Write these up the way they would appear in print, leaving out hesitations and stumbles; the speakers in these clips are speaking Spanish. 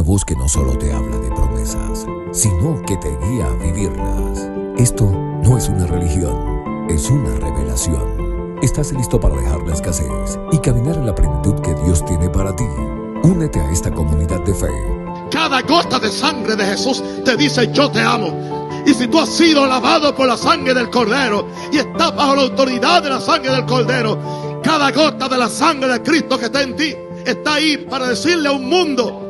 voz que no solo te habla de promesas, sino que te guía a vivirlas. Esto no es una religión, es una revelación. ¿Estás listo para dejar la escasez y caminar en la plenitud que Dios tiene para ti? Únete a esta comunidad de fe. Cada gota de sangre de Jesús te dice: yo te amo. Y si tú has sido lavado por la sangre del Cordero y estás bajo la autoridad de la sangre del Cordero, cada gota de la sangre de Cristo que está en ti está ahí para decirle a un mundo: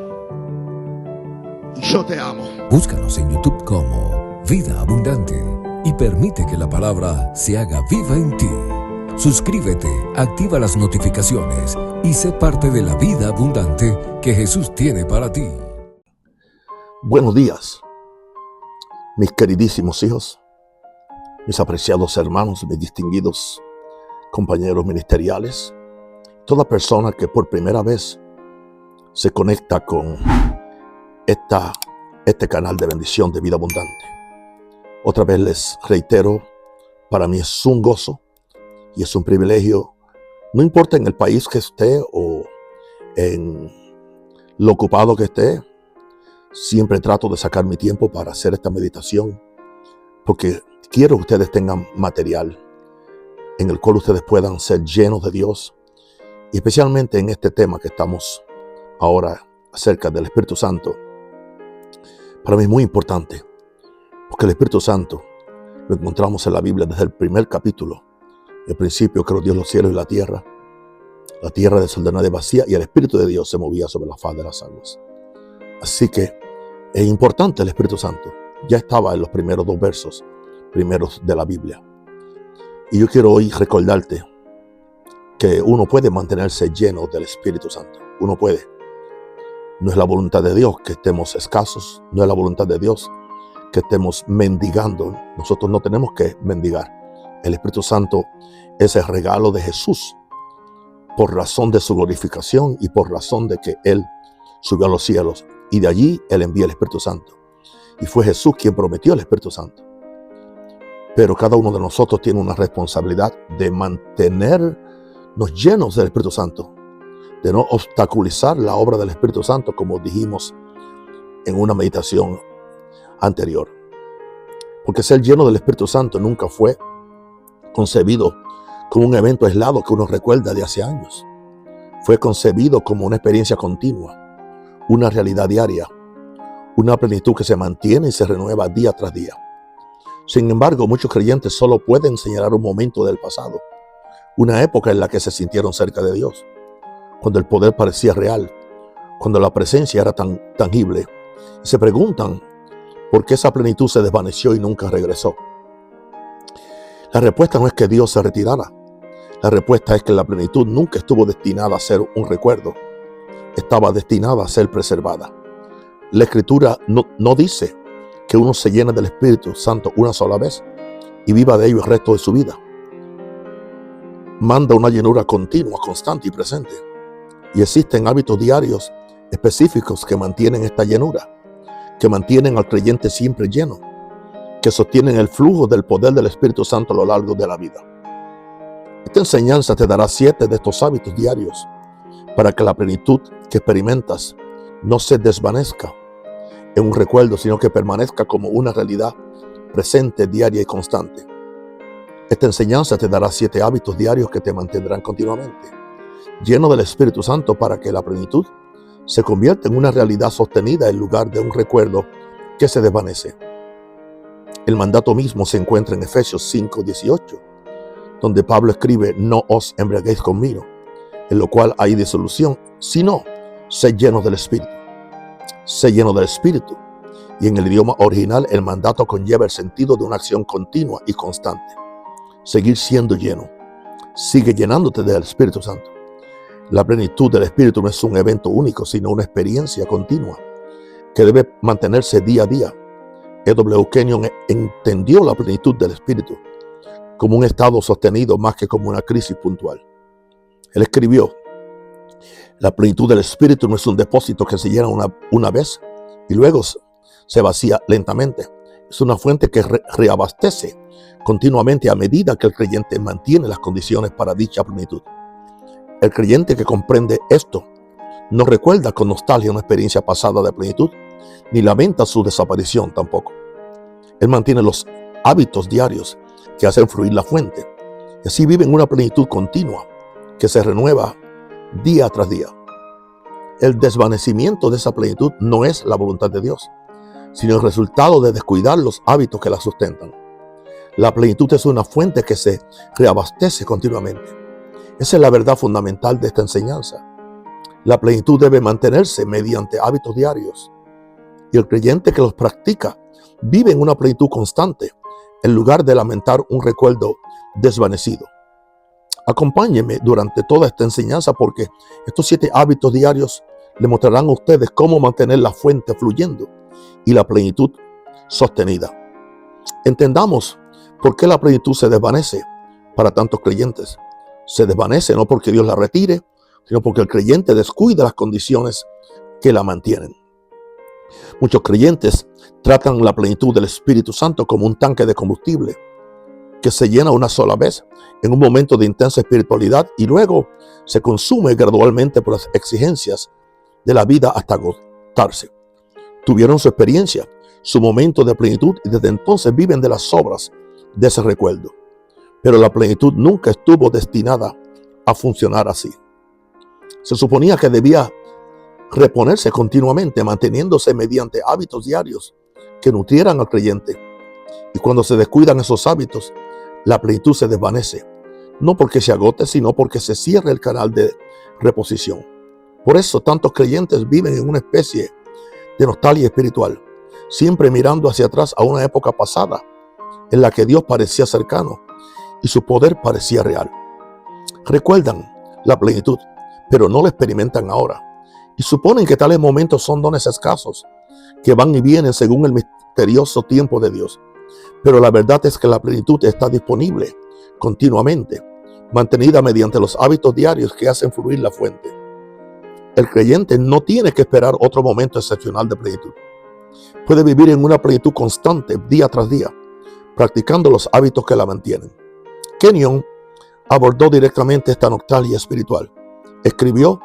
yo te amo. Búscanos en YouTube como Vida Abundante y permite que la palabra se haga viva en ti. Suscríbete, activa las notificaciones y sé parte de la vida abundante que Jesús tiene para ti. Buenos días, mis queridísimos hijos, mis apreciados hermanos, mis distinguidos compañeros ministeriales, toda persona que por primera vez se conecta con este canal de bendición de vida abundante. Otra vez les reitero, para mí es un gozo y es un privilegio, no importa en el país que esté o en lo ocupado que esté, siempre trato de sacar mi tiempo para hacer esta meditación, porque quiero que ustedes tengan material en el cual ustedes puedan ser llenos de Dios, y especialmente en este tema que estamos ahora acerca del Espíritu Santo. Para mí es muy importante, porque el Espíritu Santo lo encontramos en la Biblia desde el primer capítulo. Al principio creó Dios los cielos y la tierra desordenada y vacía, y el Espíritu de Dios se movía sobre la faz de las aguas. Así que es importante el Espíritu Santo. Ya estaba en los primeros dos versos primeros de la Biblia. Y yo quiero hoy recordarte que uno puede mantenerse lleno del Espíritu Santo. Uno puede. No es la voluntad de Dios que estemos escasos. No es la voluntad de Dios que estemos mendigando. Nosotros no tenemos que mendigar. El Espíritu Santo es el regalo de Jesús por razón de su glorificación y por razón de que Él subió a los cielos. Y de allí Él envía el Espíritu Santo. Y fue Jesús quien prometió el Espíritu Santo. Pero cada uno de nosotros tiene una responsabilidad de mantenernos llenos del Espíritu Santo, de no obstaculizar la obra del Espíritu Santo, como dijimos en una meditación anterior. Porque ser lleno del Espíritu Santo nunca fue concebido como un evento aislado que uno recuerda de hace años. Fue concebido como una experiencia continua, una realidad diaria, una plenitud que se mantiene y se renueva día tras día. Sin embargo, muchos creyentes solo pueden señalar un momento del pasado, una época en la que se sintieron cerca de Dios, cuando el poder parecía real, cuando la presencia era tan tangible. Y se preguntan por qué esa plenitud se desvaneció y nunca regresó. La respuesta no es que Dios se retirara. La respuesta es que la plenitud nunca estuvo destinada a ser un recuerdo. Estaba destinada a ser preservada. La Escritura no dice que uno se llene del Espíritu Santo una sola vez y viva de ello el resto de su vida. Manda una llenura continua, constante y presente. Y existen hábitos diarios específicos que mantienen esta llenura, que mantienen al creyente siempre lleno, que sostienen el flujo del poder del Espíritu Santo a lo largo de la vida. Esta enseñanza te dará 7 de estos hábitos diarios para que la plenitud que experimentas no se desvanezca en un recuerdo, sino que permanezca como una realidad presente, diaria y constante. Esta enseñanza te dará 7 hábitos diarios que te mantendrán continuamente lleno del Espíritu Santo para que la plenitud se convierta en una realidad sostenida en lugar de un recuerdo que se desvanece. El mandato mismo se encuentra en Efesios 5:18, donde Pablo escribe: no os embriaguéis con vino, en lo cual hay disolución, sino sed llenos del Espíritu. Sé lleno del Espíritu. Y en el idioma original el mandato conlleva el sentido de una acción continua y constante. Seguir siendo lleno. Sigue llenándote del Espíritu Santo. La plenitud del Espíritu no es un evento único, sino una experiencia continua que debe mantenerse día a día. E.W. Kenyon entendió la plenitud del Espíritu como un estado sostenido más que como una crisis puntual. Él escribió: la plenitud del Espíritu no es un depósito que se llena una vez y luego se vacía lentamente. Es una fuente que reabastece continuamente a medida que el creyente mantiene las condiciones para dicha plenitud. El creyente que comprende esto No recuerda con nostalgia una experiencia pasada de plenitud, ni lamenta su desaparición tampoco. Él mantiene los hábitos diarios que hacen fluir la fuente, y así vive en una plenitud continua que se renueva día tras día. El desvanecimiento de esa plenitud no es la voluntad de Dios, sino el resultado de descuidar los hábitos que la sustentan. La plenitud es una fuente que se reabastece continuamente. Esa es la verdad fundamental de esta enseñanza. La plenitud debe mantenerse mediante hábitos diarios, y el creyente que los practica vive en una plenitud constante, en lugar de lamentar un recuerdo desvanecido. Acompáñenme durante toda esta enseñanza, porque estos 7 hábitos diarios le mostrarán a ustedes cómo mantener la fuente fluyendo y la plenitud sostenida. Entendamos por qué la plenitud se desvanece para tantos creyentes. Se desvanece no porque Dios la retire, sino porque el creyente descuida las condiciones que la mantienen. Muchos creyentes tratan la plenitud del Espíritu Santo como un tanque de combustible que se llena una sola vez en un momento de intensa espiritualidad y luego se consume gradualmente por las exigencias de la vida hasta agotarse. Tuvieron su experiencia, su momento de plenitud, y desde entonces viven de las sobras de ese recuerdo. Pero la plenitud nunca estuvo destinada a funcionar así. Se suponía que debía reponerse continuamente, manteniéndose mediante hábitos diarios que nutrieran al creyente. Y cuando se descuidan esos hábitos, la plenitud se desvanece, no porque se agote, sino porque se cierre el canal de reposición. Por eso tantos creyentes viven en una especie de nostalgia espiritual, siempre mirando hacia atrás a una época pasada en la que Dios parecía cercano y su poder parecía real. Recuerdan la plenitud, pero no la experimentan ahora, y suponen que tales momentos son dones escasos que van y vienen según el misterioso tiempo de Dios. Pero la verdad es que la plenitud está disponible continuamente, mantenida mediante los hábitos diarios que hacen fluir la fuente. El creyente no tiene que esperar otro momento excepcional de plenitud. Puede vivir en una plenitud constante día tras día, practicando los hábitos que la mantienen. Kenyon abordó directamente esta nostalgia espiritual. Escribió: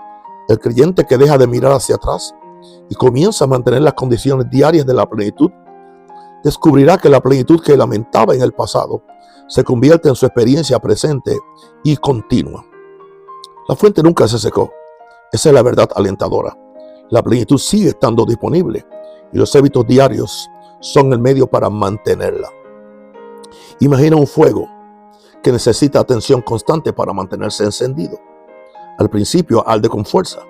el creyente que deja de mirar hacia atrás y comienza a mantener las condiciones diarias de la plenitud, descubrirá que la plenitud que lamentaba en el pasado se convierte en su experiencia presente y continua. La fuente nunca se secó. Esa es la verdad alentadora. La plenitud sigue estando disponible y los hábitos diarios son el medio para mantenerla. Imagina un fuego que necesita atención constante para mantenerse encendido. Al principio arde con fuerza,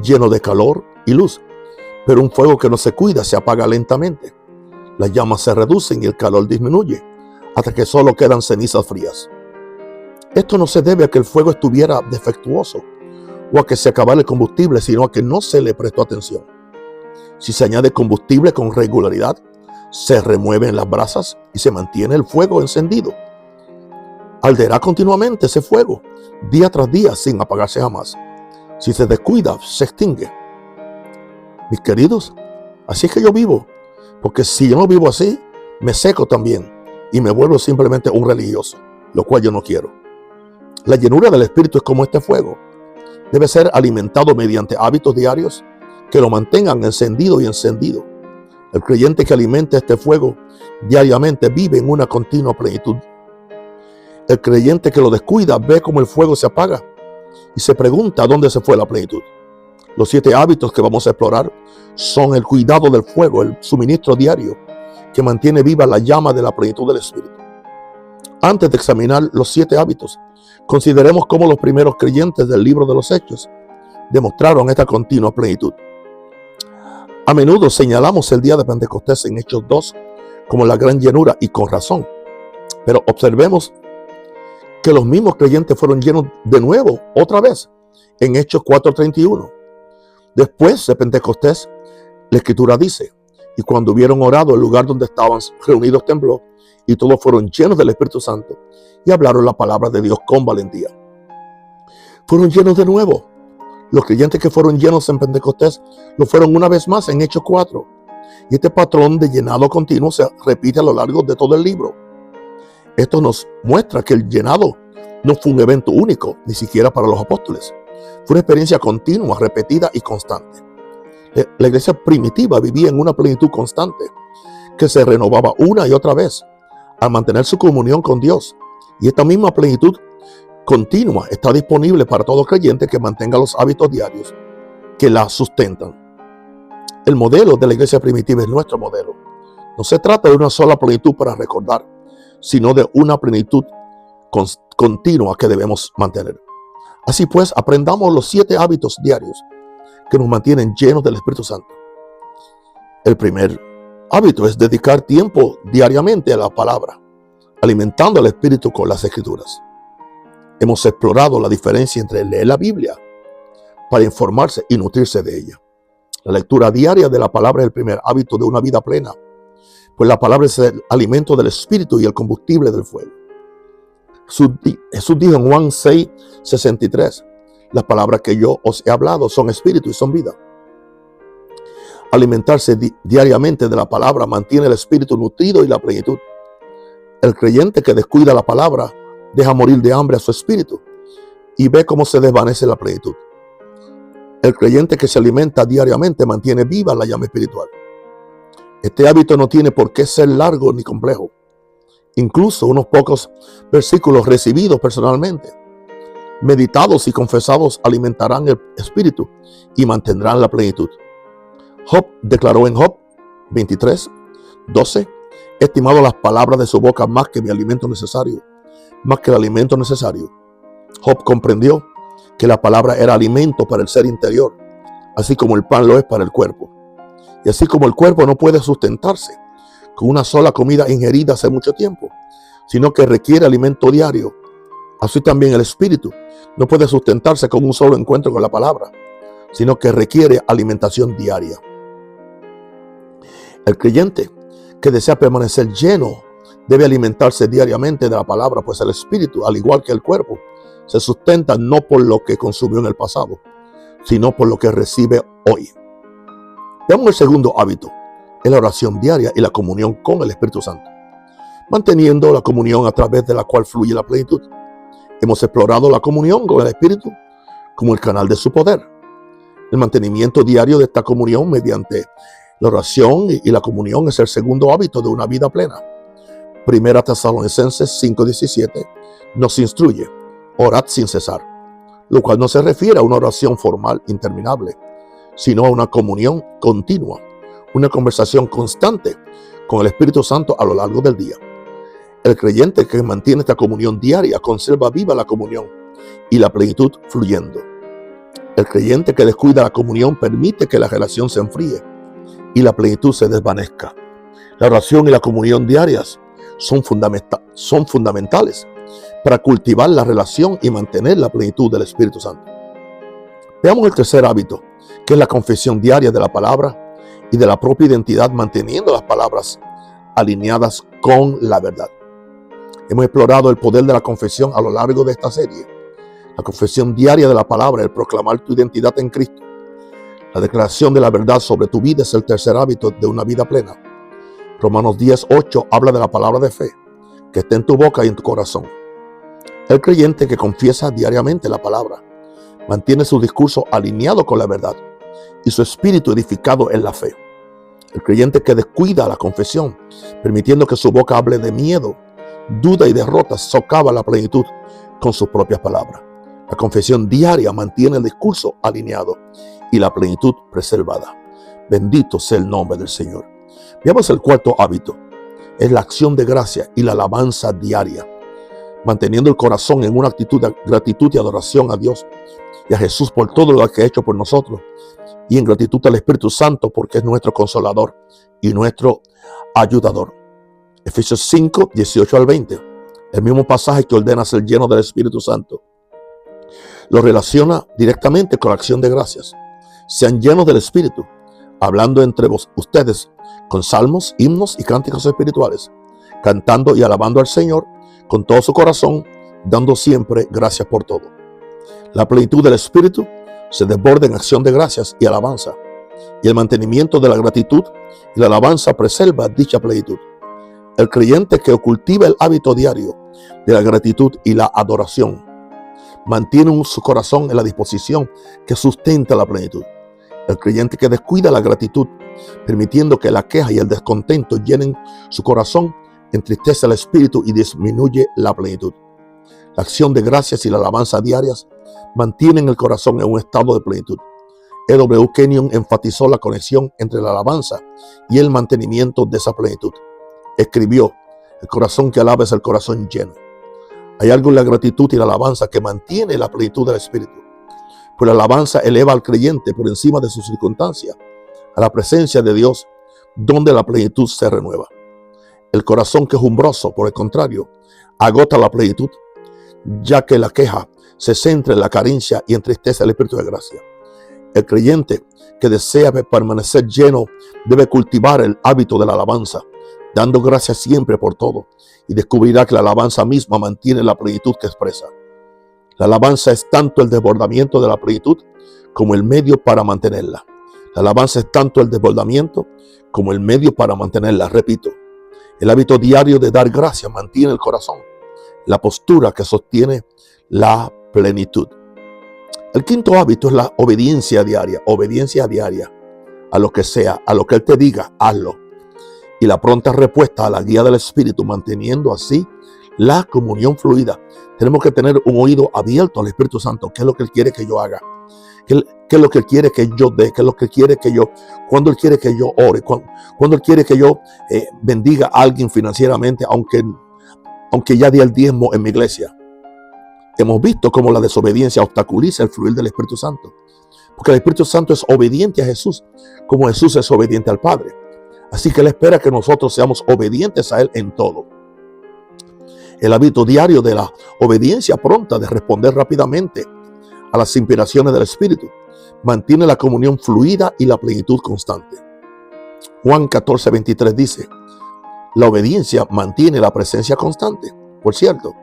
lleno de calor y luz, pero un fuego que no se cuida se apaga lentamente. Las llamas se reducen y el calor disminuye hasta que solo quedan cenizas frías. Esto no se debe a que el fuego estuviera defectuoso o a que se acabara el combustible, sino a que no se le prestó atención. Si se añade combustible con regularidad, se remueven las brasas y se mantiene el fuego encendido. Arderá continuamente ese fuego, día tras día, sin apagarse jamás. Si se descuida, se extingue. Mis queridos, así es que yo vivo, porque si yo no vivo así, me seco también y me vuelvo simplemente un religioso, lo cual yo no quiero. La llenura del Espíritu es como este fuego. Debe ser alimentado mediante hábitos diarios que lo mantengan encendido y encendido. El creyente que alimenta este fuego diariamente vive en una continua plenitud. El creyente que lo descuida ve cómo el fuego se apaga y se pregunta dónde se fue la plenitud. Los 7 hábitos que vamos a explorar son el cuidado del fuego, el suministro diario que mantiene viva la llama de la plenitud del Espíritu. Antes de examinar los 7 hábitos, consideremos cómo los primeros creyentes del libro de los Hechos demostraron esta continua plenitud. A menudo señalamos el día de Pentecostés en Hechos 2 como la gran llenura, y con razón. Pero observemos que los mismos creyentes fueron llenos de nuevo, otra vez, en Hechos 4:31. Después de Pentecostés, la Escritura dice: y cuando hubieron orado, el lugar donde estaban reunidos tembló, y todos fueron llenos del Espíritu Santo, y hablaron la palabra de Dios con valentía. Fueron llenos de nuevo. Los creyentes que fueron llenos en Pentecostés lo fueron una vez más en Hechos 4. Y este patrón de llenado continuo se repite a lo largo de todo el libro. Esto nos muestra que el llenado no fue un evento único, ni siquiera para los apóstoles. Fue una experiencia continua, repetida y constante. La iglesia primitiva vivía en una plenitud constante que se renovaba una y otra vez al mantener su comunión con Dios. Y esta misma plenitud continua está disponible para todo creyente que mantenga los hábitos diarios que la sustentan. El modelo de la iglesia primitiva es nuestro modelo. No se trata de una sola plenitud para recordar, sino de una plenitud continua que debemos mantener. Así pues, aprendamos los 7 hábitos diarios que nos mantienen llenos del Espíritu Santo. El primer hábito es dedicar tiempo diariamente a la palabra, alimentando al Espíritu con las Escrituras. Hemos explorado la diferencia entre leer la Biblia para informarse y nutrirse de ella. La lectura diaria de la palabra es el primer hábito de una vida plena, pues la palabra es el alimento del Espíritu y el combustible del fuego. Jesús dijo en Juan 6:63, las palabras que yo os he hablado son espíritu y son vida. Alimentarse diariamente de la palabra mantiene el espíritu nutrido y la plenitud. El creyente que descuida la palabra deja morir de hambre a su espíritu y ve cómo se desvanece la plenitud. El creyente que se alimenta diariamente mantiene viva la llama espiritual. Este hábito no tiene por qué ser largo ni complejo. Incluso unos pocos versículos recibidos personalmente, meditados y confesados, alimentarán el espíritu y mantendrán la plenitud. Job declaró en Job 23:12, he estimado las palabras de su boca más que mi alimento necesario, más que el alimento necesario. Job comprendió que la palabra era alimento para el ser interior, así como el pan lo es para el cuerpo. Y así como el cuerpo no puede sustentarse con una sola comida ingerida hace mucho tiempo, sino que requiere alimento diario, así también el espíritu no puede sustentarse con un solo encuentro con la palabra, sino que requiere alimentación diaria. El creyente que desea permanecer lleno debe alimentarse diariamente de la palabra, pues el espíritu, al igual que el cuerpo, se sustenta no por lo que consumió en el pasado, sino por lo que recibe hoy. Veamos el segundo hábito, es la oración diaria y la comunión con el Espíritu Santo, manteniendo la comunión a través de la cual fluye la plenitud. Hemos explorado la comunión con el Espíritu como el canal de su poder. El mantenimiento diario de esta comunión mediante la oración y la comunión es el segundo hábito de una vida plena. Primera Tesalonicenses 5:17 nos instruye, orad sin cesar, lo cual no se refiere a una oración formal interminable, sino a una comunión continua, una conversación constante con el Espíritu Santo a lo largo del día. El creyente que mantiene esta comunión diaria conserva viva la comunión y la plenitud fluyendo. El creyente que descuida la comunión permite que la relación se enfríe y la plenitud se desvanezca. La oración y la comunión diarias son fundamentales para cultivar la relación y mantener la plenitud del Espíritu Santo. Veamos el tercer hábito, que es la confesión diaria de la palabra y de la propia identidad, manteniendo las palabras alineadas con la verdad. Hemos explorado el poder de la confesión a lo largo de esta serie. La confesión diaria de la palabra, el proclamar tu identidad en Cristo. La declaración de la verdad sobre tu vida es el tercer hábito de una vida plena. Romanos 10:8 habla de la palabra de fe, que está en tu boca y en tu corazón. El creyente que confiesa diariamente la palabra mantiene su discurso alineado con la verdad y su espíritu edificado en la fe. El creyente que descuida la confesión, permitiendo que su boca hable de miedo, duda y derrota, socava la plenitud con sus propias palabras. La confesión diaria mantiene el discurso alineado y la plenitud preservada. Bendito sea el nombre del Señor. Veamos el cuarto hábito. Es la acción de gracia y la alabanza diaria, manteniendo el corazón en una actitud de gratitud y adoración a Dios y a Jesús por todo lo que ha hecho por nosotros, y en gratitud al Espíritu Santo porque es nuestro consolador y nuestro ayudador. Efesios 5:18-20, el mismo pasaje que ordena ser lleno del Espíritu Santo, lo relaciona directamente con la acción de gracias. Sean llenos del Espíritu, hablando entre ustedes con salmos, himnos y cánticos espirituales, cantando y alabando al Señor con todo su corazón, dando siempre gracias por todo. La plenitud del Espíritu se desborda en acción de gracias y alabanza, y el mantenimiento de la gratitud y la alabanza preserva dicha plenitud. El creyente que cultiva el hábito diario de la gratitud y la adoración mantiene su corazón en la disposición que sustenta la plenitud. El creyente que descuida la gratitud, permitiendo que la queja y el descontento llenen su corazón, entristece el espíritu y disminuye la plenitud. La acción de gracias y la alabanza diarias mantienen el corazón en un estado de plenitud. E.W. Kenyon enfatizó la conexión entre la alabanza y el mantenimiento de esa plenitud. Escribió: el corazón que alaba es el corazón lleno. Hay algo en la gratitud y la alabanza que mantiene la plenitud del espíritu. Pues la alabanza eleva al creyente por encima de sus circunstancias a la presencia de Dios, donde la plenitud se renueva. El corazón quejumbroso, por el contrario, agota la plenitud, ya que la queja se centra en la carencia y entristece el espíritu de gracia. El creyente que desea permanecer lleno debe cultivar el hábito de la alabanza, dando gracias siempre por todo, y descubrirá que la alabanza misma mantiene la plenitud que expresa. La alabanza es tanto el desbordamiento de la plenitud como el medio para mantenerla. La alabanza es tanto el desbordamiento como el medio para mantenerla. Repito, el hábito diario de dar gracias mantiene el corazón, la postura que sostiene la plenitud. El quinto hábito es la obediencia diaria a lo que sea, a lo que Él te diga, hazlo. Y la pronta respuesta a la guía del Espíritu, manteniendo así la comunión fluida. Tenemos que tener un oído abierto al Espíritu Santo. ¿Qué es lo que Él quiere que yo haga? ¿Qué es lo que Él quiere que yo dé? ¿Qué es lo que quiere que yo, cuándo Él quiere que yo ore? ¿Cuándo Él quiere que yo bendiga a alguien financieramente, aunque ya di el diezmo en mi iglesia? Hemos visto cómo la desobediencia obstaculiza el fluir del Espíritu Santo. Porque el Espíritu Santo es obediente a Jesús, como Jesús es obediente al Padre. Así que Él espera que nosotros seamos obedientes a Él en todo. El hábito diario de la obediencia pronta, de responder rápidamente a las inspiraciones del Espíritu, mantiene la comunión fluida y la plenitud constante. Juan 14:23 dice: la obediencia mantiene la presencia constante. Por cierto,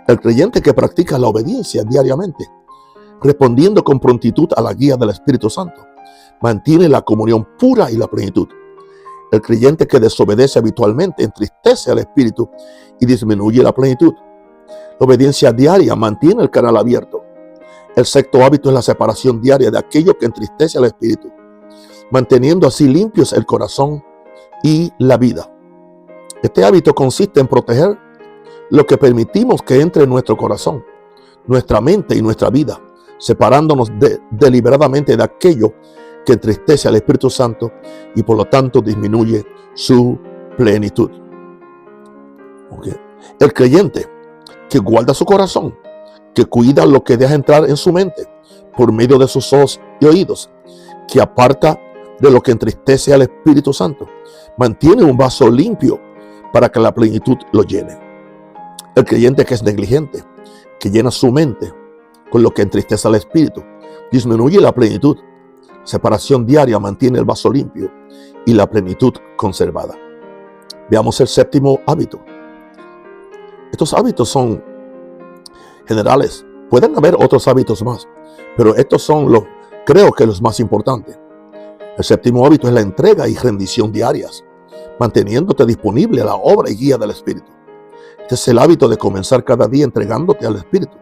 el creyente que practica la obediencia diariamente, respondiendo con prontitud a la guía del Espíritu Santo, mantiene la comunión pura y la plenitud. El creyente que desobedece habitualmente entristece al Espíritu y disminuye la plenitud. La obediencia diaria mantiene el canal abierto. El sexto hábito es la separación diaria de aquello que entristece al Espíritu, manteniendo así limpios el corazón y la vida. Este hábito consiste en proteger lo que permitimos que entre en nuestro corazón, nuestra mente y nuestra vida, separándonos deliberadamente de aquello que entristece al Espíritu Santo y por lo tanto disminuye su plenitud. Okay. El creyente que guarda su corazón, que cuida lo que deja entrar en su mente por medio de sus ojos y oídos, que aparta de lo que entristece al Espíritu Santo, mantiene un vaso limpio para que la plenitud lo llene. El creyente que es negligente, que llena su mente con lo que entristece al Espíritu, disminuye la plenitud. Separación diaria mantiene el vaso limpio y la plenitud conservada. Veamos el séptimo hábito. Estos hábitos son generales. Pueden haber otros hábitos más, pero estos son creo que los más importantes. El séptimo hábito es la entrega y rendición diarias, manteniéndote disponible a la obra y guía del Espíritu. Este es el hábito de comenzar cada día entregándote al Espíritu,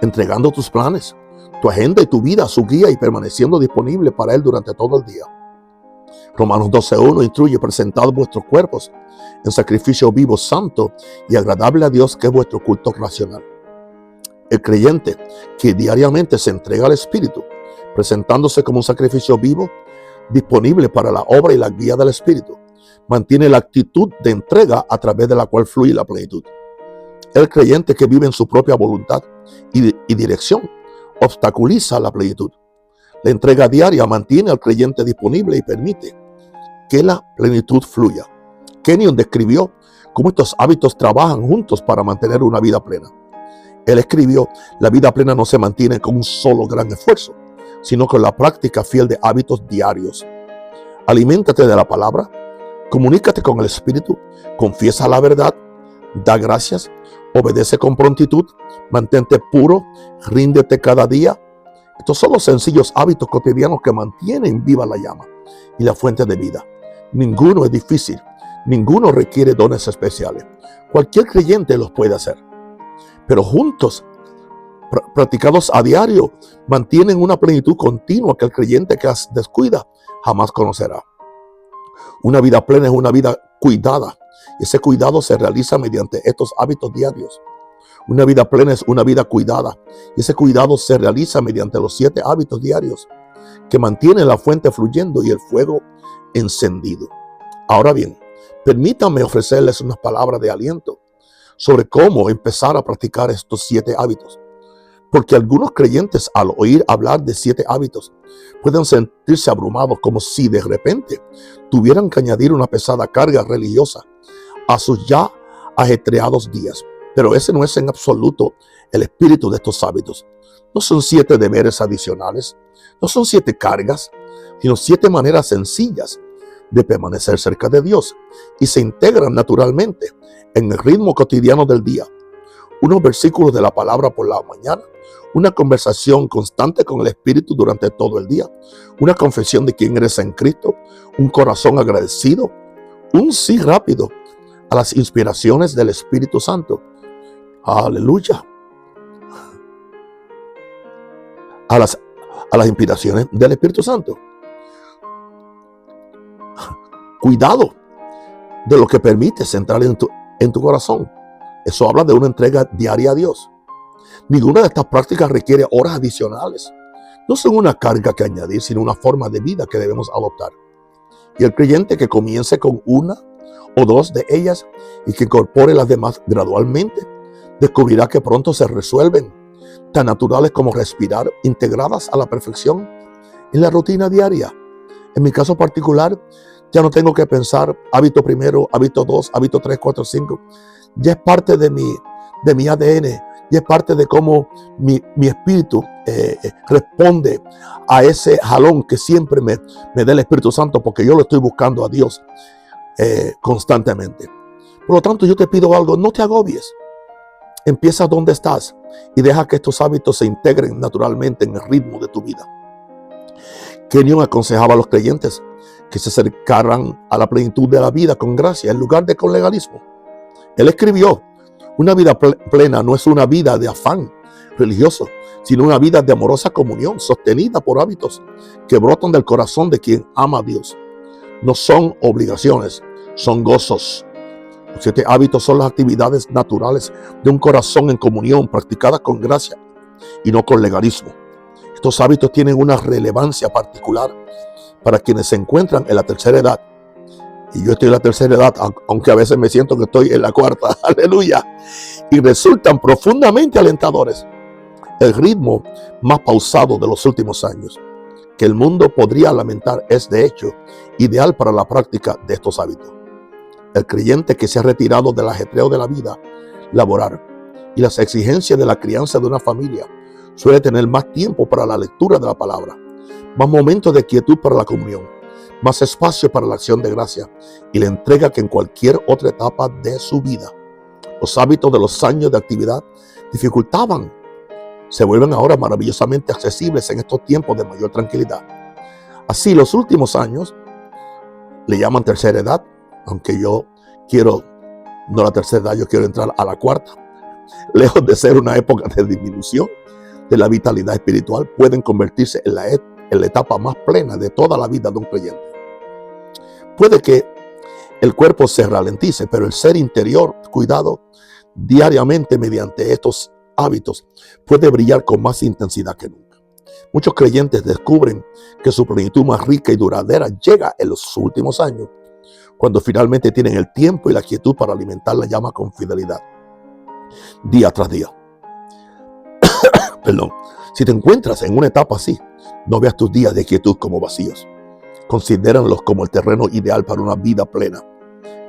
entregando tus planes, tu agenda y tu vida a su guía y permaneciendo disponible para Él durante todo el día. Romanos 12:1 instruye: presentad vuestros cuerpos en sacrificio vivo, santo y agradable a Dios, que es vuestro culto racional. El creyente que diariamente se entrega al Espíritu, presentándose como un sacrificio vivo, disponible para la obra y la guía del Espíritu, mantiene la actitud de entrega a través de la cual fluye la plenitud. El creyente que vive en su propia voluntad y dirección obstaculiza la plenitud. La entrega diaria mantiene al creyente disponible y permite que la plenitud fluya. Kenyon describió cómo estos hábitos trabajan juntos para mantener una vida plena. Él escribió: la vida plena no se mantiene con un solo gran esfuerzo, sino con la práctica fiel de hábitos diarios. Aliméntate de la palabra, comunícate con el Espíritu, confiesa la verdad, da gracias, obedece con prontitud, mantente puro, ríndete cada día. Estos son los sencillos hábitos cotidianos que mantienen viva la llama y la fuente de vida. Ninguno es difícil, ninguno requiere dones especiales. Cualquier creyente los puede hacer. Pero juntos practicados a diario, mantienen una plenitud continua que el creyente que las descuida jamás conocerá. Una vida plena es una vida cuidada. Ese cuidado se realiza mediante estos hábitos diarios. Una vida plena es una vida cuidada. Y ese cuidado se realiza mediante los 7 hábitos diarios que mantienen la fuente fluyendo y el fuego encendido. Ahora bien, permítanme ofrecerles unas palabras de aliento sobre cómo empezar a practicar estos 7 hábitos. Porque algunos creyentes, al oír hablar de 7 hábitos, pueden sentirse abrumados, como si de repente tuvieran que añadir una pesada carga religiosa a sus ya ajetreados días. Pero ese no es en absoluto el espíritu de estos hábitos. No son 7 deberes adicionales, no son 7 cargas, sino 7 maneras sencillas de permanecer cerca de Dios y se integran naturalmente en el ritmo cotidiano del día. Unos versículos de la palabra por la mañana, una conversación constante con el Espíritu durante todo el día, una confesión de quién eres en Cristo, un corazón agradecido, un sí rápido a las inspiraciones del Espíritu Santo. Aleluya. A las inspiraciones del Espíritu Santo. Cuidado de lo que permites entrar en tu corazón. Eso habla de una entrega diaria a Dios. Ninguna de estas prácticas requiere horas adicionales. No son una carga que añadir, sino una forma de vida que debemos adoptar. Y el creyente que comience con una o 2 de ellas y que incorpore las demás gradualmente, descubrirá que pronto se resuelven, tan naturales como respirar, integradas a la perfección en la rutina diaria. En mi caso particular, ya no tengo que pensar hábito primero, hábito 2, hábito 3, 4, 5. Ya es parte de mi ADN, ya es parte de cómo mi espíritu responde a ese jalón que siempre me da el Espíritu Santo, porque yo lo estoy buscando a Dios constantemente. Por lo tanto, yo te pido algo, no te agobies. Empieza donde estás y deja que estos hábitos se integren naturalmente en el ritmo de tu vida. Kenyon aconsejaba a los creyentes que se acercaran a la plenitud de la vida con gracia en lugar de con legalismo. Él escribió: una vida plena no es una vida de afán religioso, sino una vida de amorosa comunión sostenida por hábitos que brotan del corazón de quien ama a Dios. No son obligaciones, son gozos. Los 7 hábitos son las actividades naturales de un corazón en comunión practicadas con gracia y no con legalismo. Estos hábitos tienen una relevancia particular para quienes se encuentran en la tercera edad. Y yo estoy en la tercera edad, aunque a veces me siento que estoy en la cuarta. Aleluya. Y resultan profundamente alentadores. El ritmo más pausado de los últimos años que el mundo podría lamentar es, de hecho, ideal para la práctica de estos hábitos. El creyente que se ha retirado del ajetreo de la vida laboral y las exigencias de la crianza de una familia suele tener más tiempo para la lectura de la palabra, más momentos de quietud para la comunión, más espacio para la acción de gracia y la entrega que en cualquier otra etapa de su vida. Los hábitos de los años de actividad dificultaban, se vuelven ahora maravillosamente accesibles en estos tiempos de mayor tranquilidad. Así, los últimos años le llaman tercera edad, aunque yo quiero, no la tercera edad, yo quiero entrar a la cuarta. Lejos de ser una época de disminución de la vitalidad espiritual, pueden convertirse en la etapa más plena de toda la vida de un creyente. Puede que el cuerpo se ralentice, pero el ser interior, cuidado diariamente mediante estos hábitos, puede brillar con más intensidad que nunca. Muchos creyentes descubren que su plenitud más rica y duradera llega en los últimos años, cuando finalmente tienen el tiempo y la quietud para alimentar la llama con fidelidad, día tras día. Perdón. Si te encuentras en una etapa así, no veas tus días de quietud como vacíos. Considéralos como el terreno ideal para una vida plena,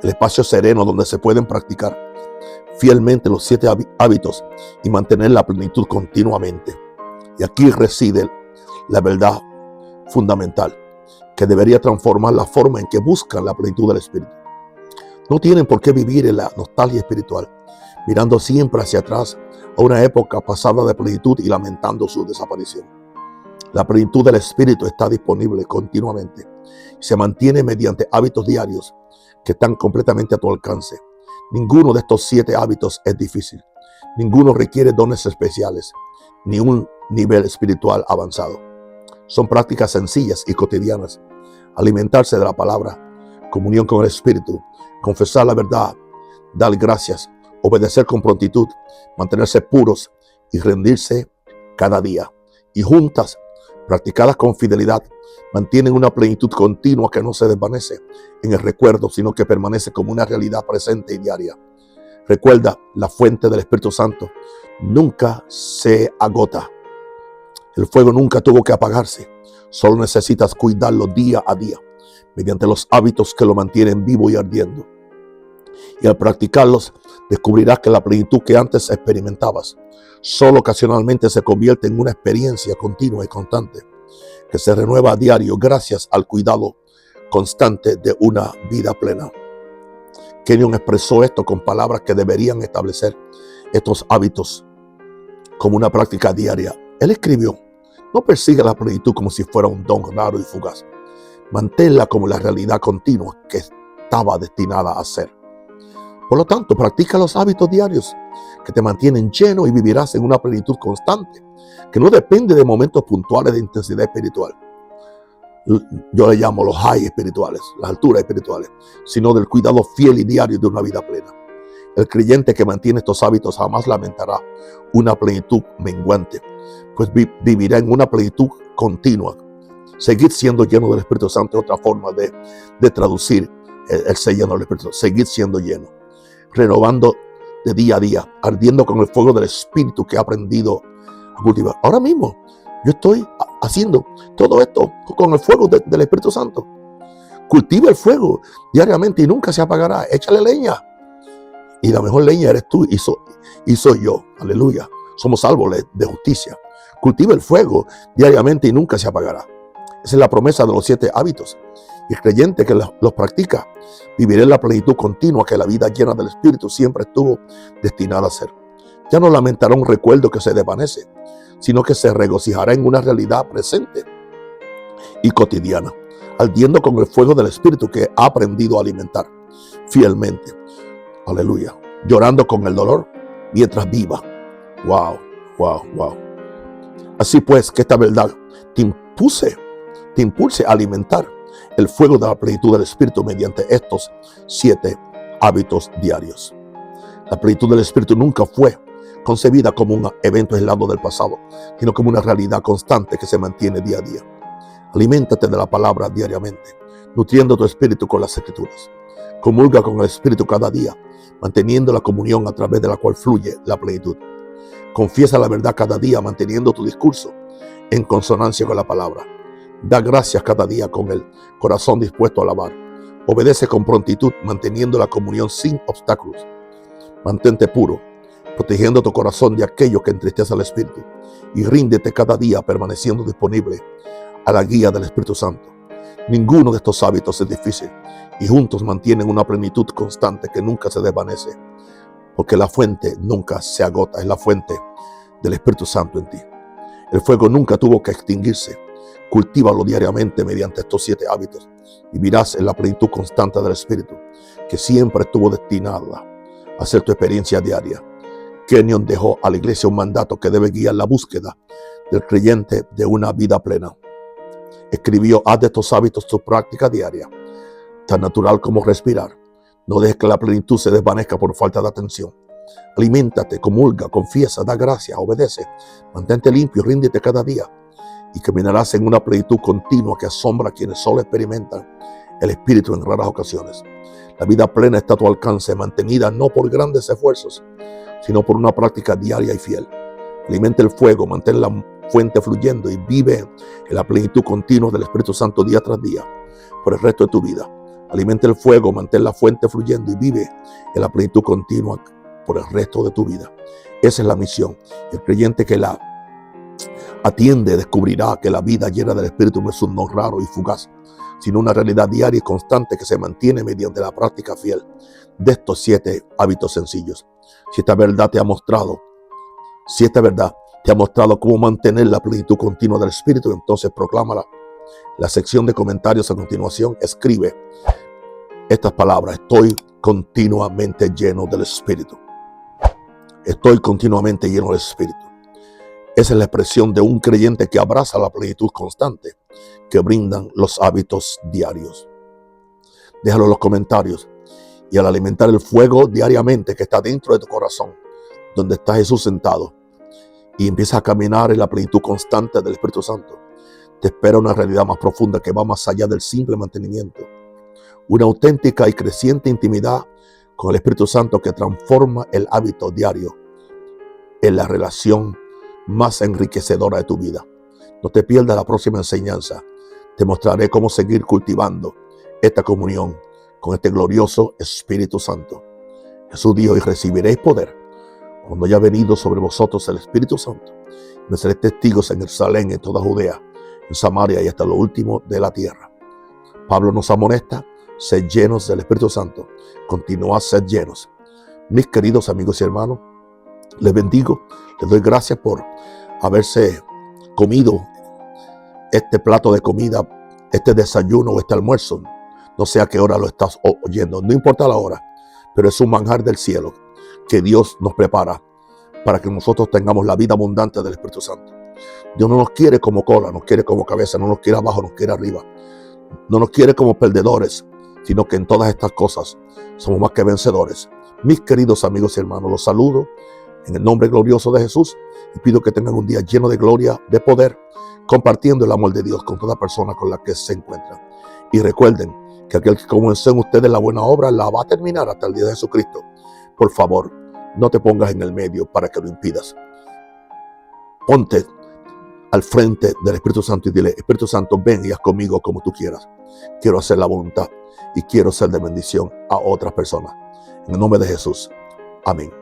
el espacio sereno donde se pueden practicar fielmente los 7 hábitos y mantener la plenitud continuamente. Y aquí reside la verdad fundamental que debería transformar la forma en que buscan la plenitud del Espíritu. No tienen por qué vivir en la nostalgia espiritual, mirando siempre hacia atrás a una época pasada de plenitud y lamentando su desaparición. La plenitud del Espíritu está disponible continuamente y se mantiene mediante hábitos diarios que están completamente a tu alcance. Ninguno de estos 7 hábitos es difícil. Ninguno requiere dones especiales. ni un nivel espiritual avanzado. Son prácticas sencillas y cotidianas. Alimentarse de la palabra, comunión con el Espíritu, confesar la verdad, dar gracias, obedecer con prontitud, mantenerse puros y rendirse cada día. Y juntas, practicadas con fidelidad, mantienen una plenitud continua que no se desvanece en el recuerdo, sino que permanece como una realidad presente y diaria. Recuerda, la fuente del Espíritu Santo nunca se agota. El fuego nunca tuvo que apagarse. Solo necesitas cuidarlo día a día, mediante los hábitos que lo mantienen vivo y ardiendo. Y al practicarlos, descubrirás que la plenitud que antes experimentabas solo ocasionalmente se convierte en una experiencia continua y constante, que se renueva a diario gracias al cuidado constante de una vida plena. Kenyon expresó esto con palabras que deberían establecer estos hábitos como una práctica diaria. Él escribió: no persiga la plenitud como si fuera un don raro y fugaz. Manténla como la realidad continua que estaba destinada a ser. Por lo tanto, practica los hábitos diarios que te mantienen lleno y vivirás en una plenitud constante, que no depende de momentos puntuales de intensidad espiritual. Yo le llamo los high espirituales, las alturas espirituales, sino del cuidado fiel y diario de una vida plena. El creyente que mantiene estos hábitos jamás lamentará una plenitud menguante, pues vivirá en una plenitud continua. Seguir siendo lleno del Espíritu Santo es otra forma de traducir el ser lleno del Espíritu. Seguir siendo lleno, renovando de día a día, ardiendo con el fuego del Espíritu que ha aprendido a cultivar. Ahora mismo yo estoy haciendo todo esto con el fuego del Espíritu Santo. Cultiva el fuego diariamente y nunca se apagará. Échale leña. Y la mejor leña eres tú y soy yo. Aleluya. Somos árboles de justicia. Cultiva el fuego diariamente y nunca se apagará. Esa es la promesa de los 7 hábitos. Y el creyente que los practica vivirá en la plenitud continua que la vida llena del Espíritu siempre estuvo destinada a ser. Ya no lamentará un recuerdo que se desvanece, sino que se regocijará en una realidad presente y cotidiana, ardiendo con el fuego del Espíritu que ha aprendido a alimentar fielmente. Aleluya. Llorando con el dolor mientras viva. Wow, wow, wow. Así pues, que esta verdad te impulse a alimentar el fuego de la plenitud del Espíritu mediante estos 7 hábitos diarios. La plenitud del Espíritu nunca fue concebida como un evento aislado del pasado, sino como una realidad constante que se mantiene día a día. Aliméntate de la palabra diariamente, nutriendo tu espíritu con las Escrituras. Comulga con el Espíritu cada día, manteniendo la comunión a través de la cual fluye la plenitud. Confiesa la verdad cada día, manteniendo tu discurso en consonancia con la palabra. Da gracias cada día con el corazón dispuesto a alabar. Obedece con prontitud, manteniendo la comunión sin obstáculos. Mantente puro, protegiendo tu corazón de aquello que entristece al Espíritu. Y ríndete cada día, permaneciendo disponible a la guía del Espíritu Santo. Ninguno de estos hábitos es difícil, y juntos mantienen una plenitud constante que nunca se desvanece, porque la fuente nunca se agota, es la fuente del Espíritu Santo en ti. El fuego nunca tuvo que extinguirse. Cultívalo diariamente mediante estos 7 hábitos. Vivirás en la plenitud constante del Espíritu, que siempre estuvo destinada a ser tu experiencia diaria. Kenyon dejó a la iglesia un mandato que debe guiar la búsqueda del creyente de una vida plena. Escribió: haz de estos hábitos tu práctica diaria, tan natural como respirar. No dejes que la plenitud se desvanezca por falta de atención. Aliméntate, comulga, confiesa, da gracias, obedece. Mantente limpio, ríndete cada día. Y caminarás en una plenitud continua que asombra a quienes solo experimentan el Espíritu en raras ocasiones. La vida plena está a tu alcance, mantenida no por grandes esfuerzos, sino por una práctica diaria y fiel. Alimenta el fuego, mantén la fuente fluyendo y vive en la plenitud continua del Espíritu Santo día tras día por el resto de tu vida. Alimenta el fuego, mantén la fuente fluyendo y vive en la plenitud continua por el resto de tu vida. Esa es la misión. El creyente que la atiende descubrirá que la vida llena del Espíritu no es un don raro y fugaz, sino una realidad diaria y constante que se mantiene mediante la práctica fiel de estos 7 hábitos sencillos. Si esta verdad te ha mostrado cómo mantener la plenitud continua del Espíritu, entonces proclámala. La sección de comentarios a continuación escribe estas palabras: estoy continuamente lleno del Espíritu. Estoy continuamente lleno del Espíritu. Esa es la expresión de un creyente que abraza la plenitud constante que brindan los hábitos diarios. Déjalo en los comentarios. Y al alimentar el fuego diariamente que está dentro de tu corazón, donde está Jesús sentado, y empiezas a caminar en la plenitud constante del Espíritu Santo, te espera una realidad más profunda que va más allá del simple mantenimiento. Una auténtica y creciente intimidad con el Espíritu Santo que transforma el hábito diario en la relación más enriquecedora de tu vida. No te pierdas la próxima enseñanza. Te mostraré cómo seguir cultivando esta comunión con este glorioso Espíritu Santo. Jesús dijo: y recibiréis poder cuando haya venido sobre vosotros el Espíritu Santo. Me seréis testigos en Jerusalén, en toda Judea, en Samaria y hasta lo último de la tierra. Pablo nos amonesta: sed llenos del Espíritu Santo. Continuad a ser llenos. Mis queridos amigos y hermanos, les bendigo. Les doy gracias por haberse comido este plato de comida, este desayuno o este almuerzo. No sé a qué hora lo estás oyendo, no importa la hora, pero es un manjar del cielo que Dios nos prepara para que nosotros tengamos la vida abundante del Espíritu Santo. Dios no nos quiere como cola, nos quiere como cabeza, no nos quiere abajo, nos quiere arriba. No nos quiere como perdedores, sino que en todas estas cosas somos más que vencedores. Mis queridos amigos y hermanos, los saludo en el nombre glorioso de Jesús y pido que tengan un día lleno de gloria, de poder, compartiendo el amor de Dios con toda persona con la que se encuentran. Y recuerden que aquel que comenzó en ustedes la buena obra la va a terminar hasta el día de Jesucristo. Por favor, no te pongas en el medio para que lo impidas. Ponte al frente del Espíritu Santo y dile: Espíritu Santo, ven y haz conmigo como tú quieras. Quiero hacer la voluntad y quiero ser de bendición a otras personas. En el nombre de Jesús. Amén.